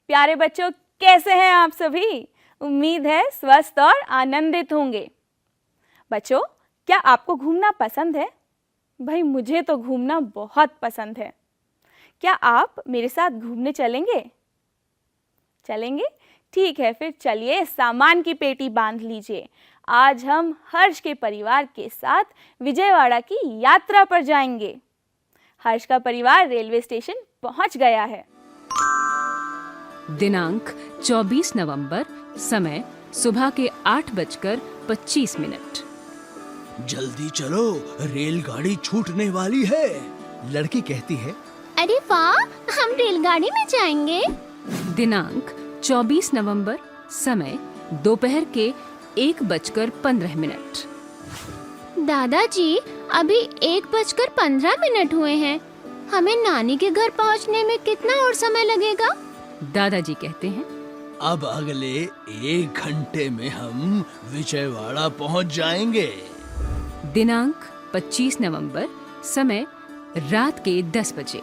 प्यारे बच्चों, कैसे हैं आप सभी? उम्मीद है स्वस्थ और आनंदित होंगे। बच्चों, क्या आपको घूमना पसंद है? भाई मुझे तो घूमना बहुत पसंद है। क्या आप मेरे साथ घूमने चलेंगे? चलेंगे? ठीक है, फिर चलिए सामान की पेटी बांध लीजिए। आज हम हर्ष के परिवार के साथ विजयवाड़ा की यात्रा पर जाएंगे। हर्ष का परिवार रेलवे स्टेशन पहुंच गया है। दिनांक 24 नवंबर, समय सुबह के 8:25। जल्दी चलो, रेलगाड़ी छूटने वाली है। लड़की कहती है, अरे वाह, हम रेलगाड़ी में जाएंगे। दिनांक 24 नवंबर, समय दोपहर के 1:15। दादाजी, अभी 1:15 हुए हैं। हमें नानी के घर पहुंचने में कितना और समय लगेगा? दादाजी कहते हैं, अब अगले 1 घंटे में हम विजयवाड़ा पहुंच जाएंगे। दिनांक 25 नवंबर, समय रात के 10 बजे।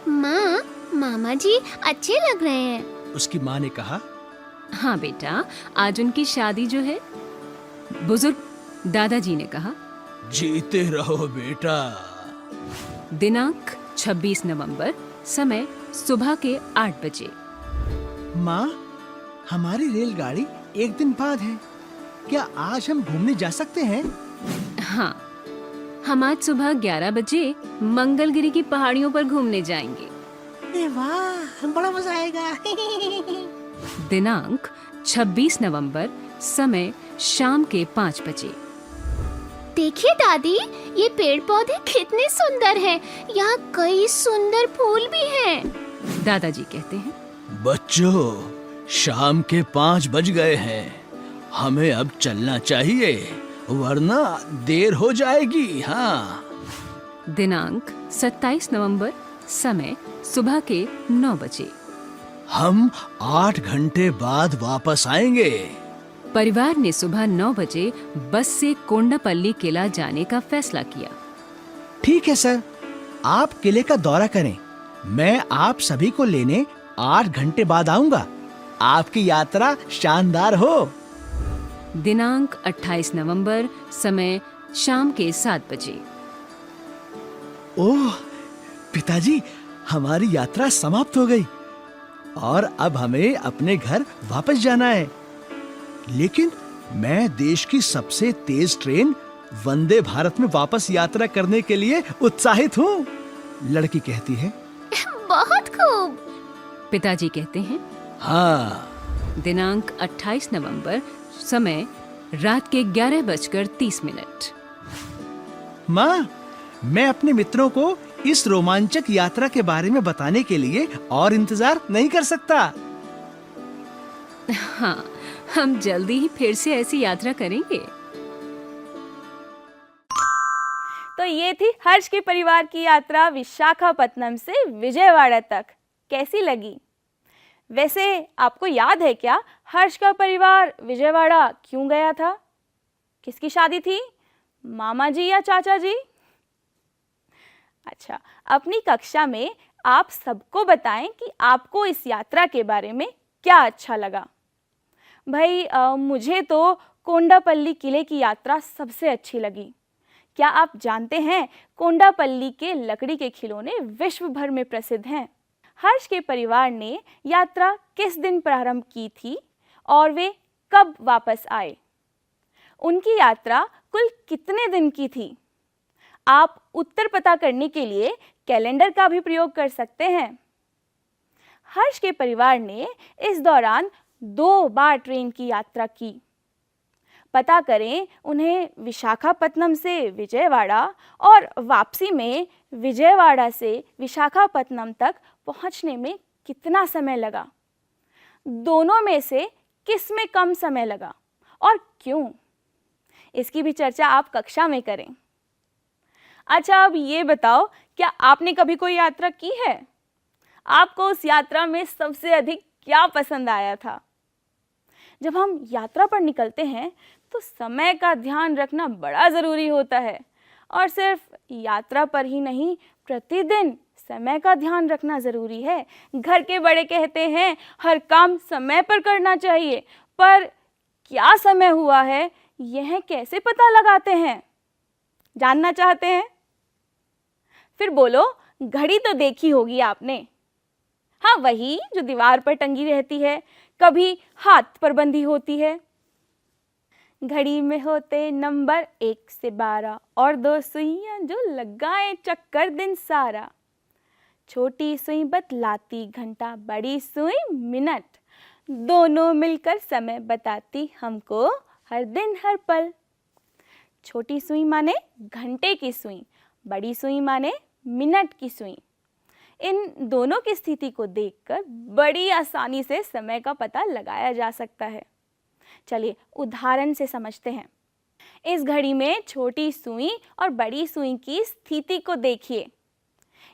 माँ, मामा जी अच्छे लग रहे हैं। उसकी माँ ने कहा, हाँ बेटा, आज उनकी शादी जो है। बुजुर्ग दादाजी ने कहा, जीते रहो बेटा। दिनांक 26 नवंबर, समय सुबह के 8 बजे। माँ, हमारी रेलगाड़ी 1 दिन बाद है। क्या आज हम घूमने जा सकते हैं? हाँ, हम आज सुबह 11 बजे मंगलगिरी की पहाड़ियों पर घूमने जाएंगे। अरे वाह, बड़ा मजा आएगा। दिनांक 26 नवंबर, समय शाम के 5 बजे। देखिए दादी, ये पेड़ पौधे कितने सुंदर हैं। यहाँ कई सुंदर फूल भी हैं। दादाजी कहते हैं, बच्चों, शाम के 5 बज गए हैं। हमें अब चलना चाहिए, वरना देर हो जाएगी। हाँ। दिनांक 27 नवंबर, समय सुबह के 9 बजे। हम 8 घंटे बाद वापस आएंगे। परिवार ने सुबह 9 बजे बस से कोंडापल्ली किला जाने का फैसला किया। ठीक है सर, आप किले का दौरा करें। मैं आप सभी को लेने 8 घंटे बाद आऊंगा। आपकी यात्रा शानदार हो। दिनांक 28 नवंबर, समय शाम के 7 बजे। ओह पिताजी, हमारी यात्रा समाप्त हो गई और अब हमें अपने घर वापस जाना है। लेकिन मैं देश की सबसे तेज ट्रेन वंदे भारत में वापस यात्रा करने के लिए उत्साहित हूँ। लड़की कहती है, बहुत खूब। पिताजी कहते हैं, हाँ। दिनांक 28 नवंबर, समय रात के 11:30। माँ, मैं अपने मित्रों को इस रोमांचक यात्रा के बारे में बताने के लिए और इंतजार नहीं कर सकता। हाँ, हम जल्दी ही फिर से ऐसी यात्रा करेंगे। तो ये थी हर्ष के परिवार की यात्रा विशाखापत्तनम से विजयवाड़ा तक। कैसी लगी? वैसे आपको याद है क्या, हर्ष का परिवार विजयवाड़ा क्यों गया था? किसकी शादी थी? मामा जी या चाचा जी? अच्छा, अपनी कक्षा में आप सबको बताएं कि आपको इस यात्रा के बारे में क्या अच्छा लगा। भाई मुझे तो कोंडापल्ली किले की यात्रा सबसे अच्छी लगी। क्या आप जानते हैं, कोंडापल्ली के लकड़ी के खिलौने विश्व भर में प्रसिद्ध हैं। हर्ष के परिवार ने यात्रा किस दिन प्रारंभ की थी और वे कब वापस आए? उनकी यात्रा कुल कितने दिन की थी? आप उत्तर पता करने के लिए कैलेंडर का भी प्रयोग कर सकते हैं। हर्ष के परिवार ने इस दौरान 2 बार ट्रेन की यात्रा की। पता करें उन्हें विशाखापत्तनम से विजयवाड़ा और वापसी में विजयवाड़ा से विशाखापत्तनम तक पहुंचने में कितना समय लगा। दोनों में से किस में कम समय लगा और क्यों? इसकी भी चर्चा आप कक्षा में करें। अच्छा, अब ये बताओ, क्या आपने कभी कोई यात्रा की है? आपको उस यात्रा में सबसे अधिक क्या पसंद आया था? जब हम यात्रा पर निकलते हैं तो समय का ध्यान रखना बड़ा ज़रूरी होता है, और सिर्फ यात्रा पर ही नहीं, प्रतिदिन समय का ध्यान रखना ज़रूरी है। घर के बड़े कहते हैं हर काम समय पर करना चाहिए, पर क्या समय हुआ है यह कैसे पता लगाते हैं? जानना चाहते हैं? फिर बोलो, घड़ी तो देखी होगी आपने। हाँ, वही जो दीवार पर टंगी रहती है, कभी हाथ पर बंधी होती है। घड़ी में होते नंबर 1 से 12 और 2 सुइयां जो लगाए चक्कर दिन सारा। छोटी सुई बतलाती घंटा, बड़ी सुई मिनट, दोनों मिलकर समय बताती हमको हर दिन हर पल। छोटी सुई माने घंटे की सुई, बड़ी सुई माने मिनट की सुई। इन दोनों की स्थिति को देखकर बड़ी आसानी से समय का पता लगाया जा सकता है। चलिए उदाहरण से समझते हैं। इस घड़ी में छोटी सुई और बड़ी सुई की स्थिति को देखिए।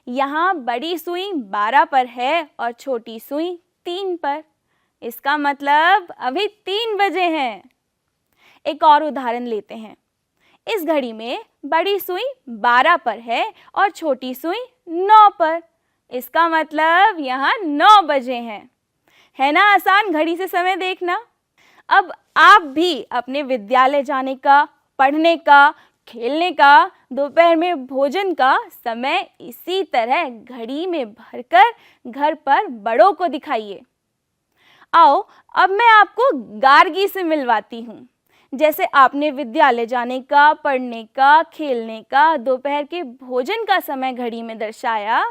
यहाँ बड़ी सुई 12 पर है और छोटी सुई 3 पर। इसका मतलब अभी 3 बजे हैं। एक और उदाहरण लेते हैं। इस घड़ी में बड़ी सुई 12 पर है और छोटी सुई 9 पर। इसका मतलब यहाँ 9 बजे हैं। है ना आसान घड़ी से समय देखना? अब आप भी अपने विद्यालय जाने का, पढ़ने का, खेलने का, दोपहर में भोजन का समय इसी तरह घड़ी में भरकर घर पर बड़ों को दिखाइए। आओ अब मैं आपको गार्गी से मिलवाती हूँ। जैसे आपने विद्यालय जाने का, पढ़ने का, खेलने का, दोपहर के भोजन का समय घड़ी में दर्शाया,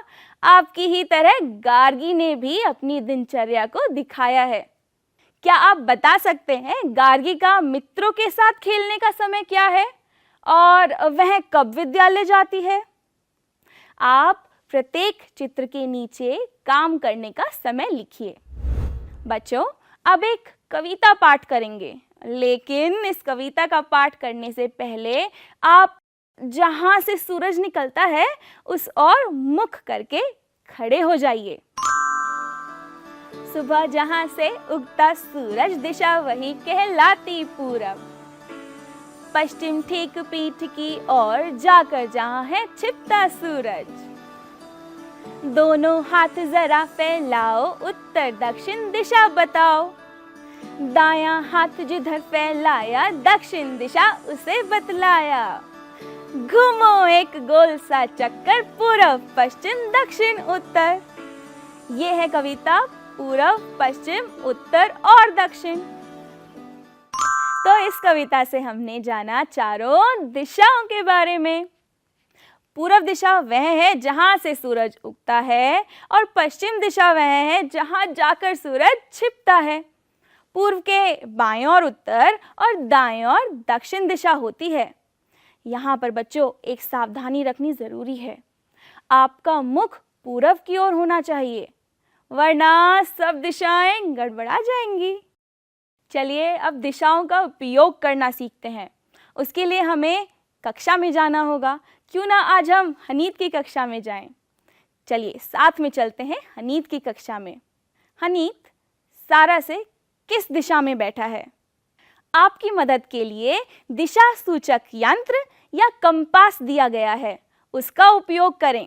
आपकी ही तरह गार्गी ने भी अपनी दिनचर्या को दिखाया है। क्या आप बता सकते हैं गार्गी का मित्रों के साथ खेलने का समय क्या है और वह कब विद्यालय जाती है? आप प्रत्येक चित्र के नीचे काम करने का समय लिखिए। बच्चों, अब एक कविता पाठ करेंगे, लेकिन इस कविता का पाठ करने से पहले आप जहां से सूरज निकलता है उस ओर मुख करके खड़े हो जाइए। सुबह जहां से उगता सूरज दिशा वही कहलाती पूरब। पश्चिम ठीक पीठ की ओर जाकर जहां है छिपता सूरज। दोनों हाथ जरा फैलाओ, उत्तर दक्षिण दिशा बताओ। दायां हाथ जिधर फैलाया, दक्षिण दिशा उसे बतलाया। घूमो एक गोल सा चक्कर, पूरब पश्चिम दक्षिण उत्तर। ये है कविता पूरब, पश्चिम, उत्तर और दक्षिण। तो इस कविता से हमने जाना चारों दिशाओं के बारे में। पूरब दिशा वह है जहां से सूरज उगता है और पश्चिम दिशा वह है जहां जाकर सूरज छिपता है। पूर्व के बाएं ओर उत्तर और दाएं ओर दक्षिण दिशा होती है। यहाँ पर बच्चों एक सावधानी रखनी जरूरी है। आपका मुख पूरब की ओर होना चाहिए, वरना सब दिशाएं गड़बड़ा जाएंगी। चलिए अब दिशाओं का उपयोग करना सीखते हैं। उसके लिए हमें कक्षा में जाना होगा। क्यों ना आज हम हनीत की कक्षा में जाएं। चलिए साथ में चलते हैं हनीत की कक्षा में। हनीत सारा से किस दिशा में बैठा है? आपकी मदद के लिए दिशा सूचक यंत्र या कंपास दिया गया है, उसका उपयोग करें।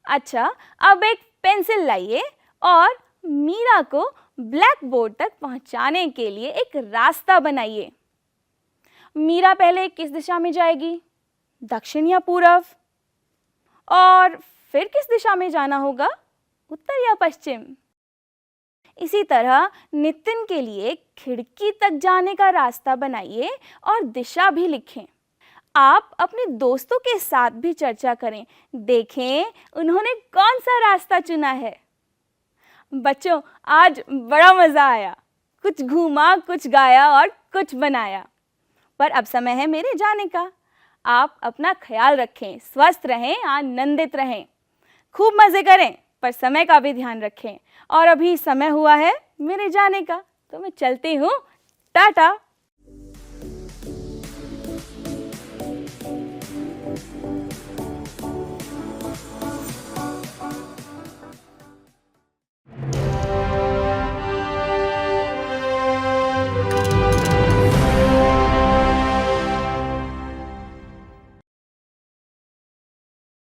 अच्छा, अब एक पेंसिल लाइए और मीरा को ब्लैक बोर्ड तक पहुंचाने के लिए एक रास्ता बनाइए। मीरा पहले किस दिशा में जाएगी? दक्षिण या पूरब? और फिर किस दिशा में जाना होगा? उत्तर या पश्चिम? इसी तरह नितिन के लिए खिड़की तक जाने का रास्ता बनाइए और दिशा भी लिखें। आप अपने दोस्तों के साथ भी चर्चा करें, देखें उन्होंने कौन सा रास्ता चुना है। बच्चों, आज बड़ा मज़ा आया। कुछ घूमा, कुछ गाया और कुछ बनाया। पर अब समय है मेरे जाने का। आप अपना ख्याल रखें, स्वस्थ रहें, आनंदित रहें, खूब मज़े करें, पर समय का भी ध्यान रखें। और अभी समय हुआ है मेरे जाने का, तो मैं चलती हूँ। टाटा।